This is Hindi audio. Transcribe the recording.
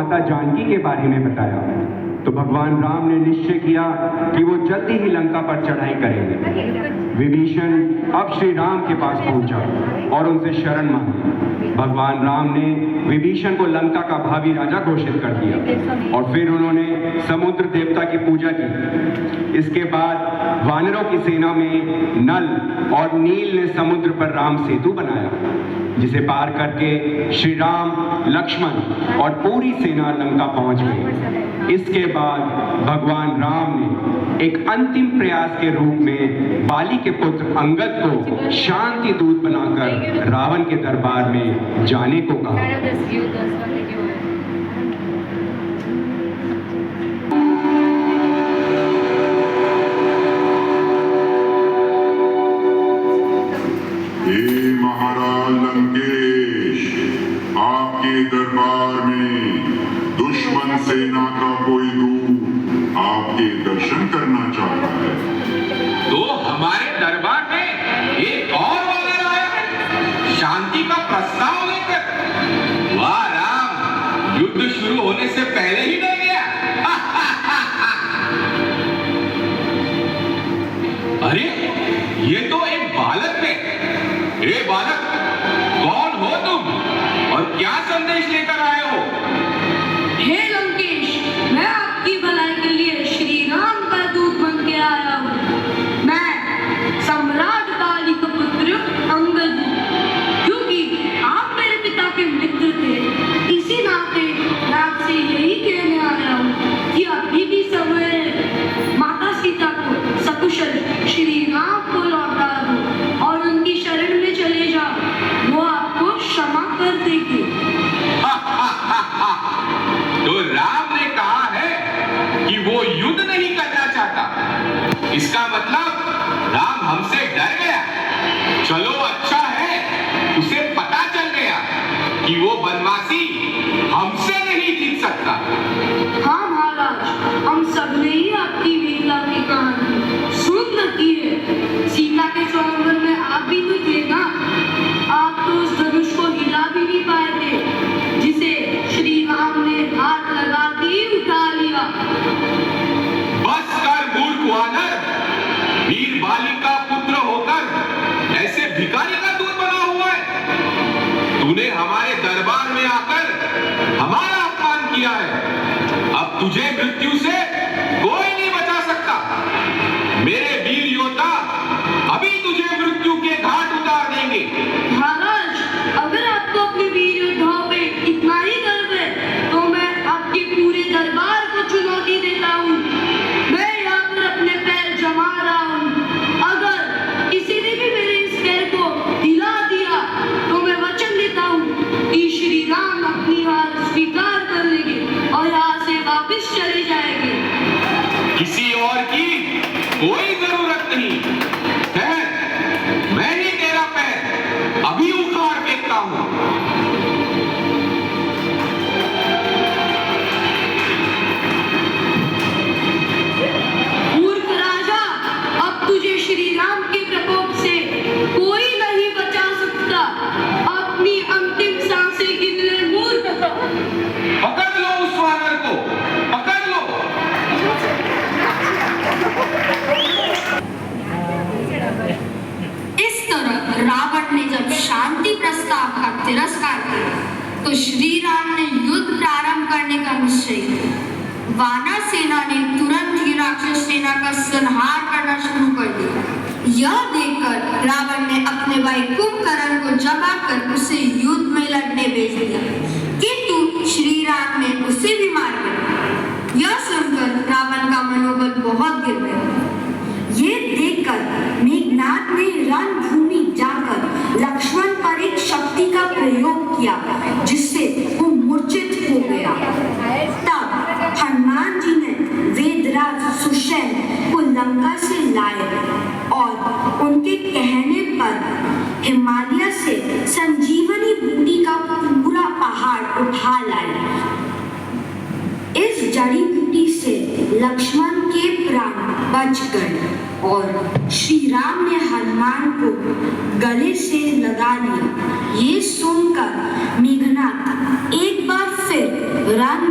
माता जानकी के बारे में बताया तो भगवान राम ने निश्चय किया कि वो जल्दी ही लंका पर चढ़ाई करेंगे। विभीषण अब श्री राम के पास पहुंचा और उनसे शरण मांगी। भगवान राम ने विभीषण को लंका का भावी राजा घोषित कर दिया और फिर उन्होंने समुद्र देवता की पूजा की। इसके बाद वानरों की सेना में नल और नील ने समुद्र पर राम सेतु बनाया, जिसे पार करके श्री राम, लक्ष्मण और पूरी सेना लंका पहुंच गई। इसके बाद भगवान राम ने एक अंतिम प्रयास के रूप में बाली के पुत्र अंगद को शांति दूत बनाकर रावण के दरबार में जाने को कहा। हे महाराज लंकेश, आपके दरबार में दुश्मन सेना का कोई दूत आपके दर्शन करना चाहता है। तो हमारे दरबार में एक और वानर आया है, शांति का प्रस्ताव लेकर। वाह राम, युद्ध शुरू होने से पहले ही ले गया। अरे ये तो एक बालक है। ए बालक, कौन हो तुम और क्या संदेश लेकर आए हो? हे लंकेश, मैं आपकी भलाई के लिए श्री राम का दूत बन के आया हूँ। मैं सम्राट बाली का पुत्र अंगद हूँ। क्योंकि आप मेरे पिता के मित्र थे, इसी नाते मैं आपसे यही कहने आया हूँ कि अभी भी समय है। माता सीता को सकुशल श्री राम को लौटा दो और उनकी शरण में चले जाओ, वो आपको क्षमा कर देंगे। तो राम ने कहा है कि वो युद्ध नहीं करना चाहता। इसका मतलब राम हमसे डर गया। चलो अच्छा है, उसे पता चल गया कि वो बनवासी हमसे नहीं जीत सकता। हाँ महाराज, हम सबने ही आपकी वीरता की कहानी सुन रखी है। सीता के स्वयंवर में आप भी तो थे ना। आप तो उस धनुष को हिला भी नहीं पाए थे, जिसे श्री राम ने हाथ लगाते ही उठा लिया। बस कर मूर्ख वानर, वीर बाली का पुत्र होकर ऐसे भिखारी का दूत बना हुआ है। तूने हमारे दरबार में आकर हमारा अपमान किया है। अब तुझे मृत्यु से कोई नहीं बचा सकता। मेरे वीर योद्धा अभी तुझे मृत्यु के घाट उतार देंगे। महाराज, अगर आपको अपने वीर योद्धाओं पे इतना ही गर्व है तो मैं आपके पूरे दरबार को चुनौती देता हूँ। मैं यहाँ पर अपने पैर जमा रहा हूँ। अगर किसी ने भी मेरे इस पैर को हिला दिया तो मैं वचन देता हूँ कि श्री राम अपनी हार स्वीकार कर लेंगे और यहाँ से वापस चले जाएंगे। किसी और की कोई जरूरत नहीं है। मैं ही तेरा पैर अभी उखाड़ फेंकता हूं। मूर्ख राजा, अब तुझे श्री राम के प्रकोप से कोई नहीं बचा सकता। अपनी अंतिम सांसें गिन ले मूर्ख। पकड़ लो उस वानर को, पकड़ लो। इस तरह रावण ने जब शांति प्रस्ताव का तिरस्कार किया तो श्री राम ने युद्ध प्रारंभ करने का निश्चय किया। वानर सेना ने तुरंत ही राक्षस सेना का संहार करना शुरू कर दिया। यह देखकर रावण ने अपने भाई कुंभकर्ण को जमा कर उसे युद्ध में लड़ने भेज दिया, किंतु श्री राम ने उसे भी मार दिया। यह सुनकर रावण का मनोबल बहुत गिर गया। ये देखकर मेघनाथ ने रणभूमि जाकर लक्ष्मण पर एक शक्ति का प्रयोग किया, जिससे वो मूर्छित हो गया। तब हनुमान जी ने वेदराज सुषेण को लंका से लाए और उनके कहने पर हिमालय से संजीवनी बूटी का पूरा पहाड़ उठा लाए। इस जड़ी बूटी से लक्ष्मण के प्राण बच गए और श्री राम ने हनुमान को गले से लगा लिया। ये सुनकर मेघनाथ एक बार फिर रण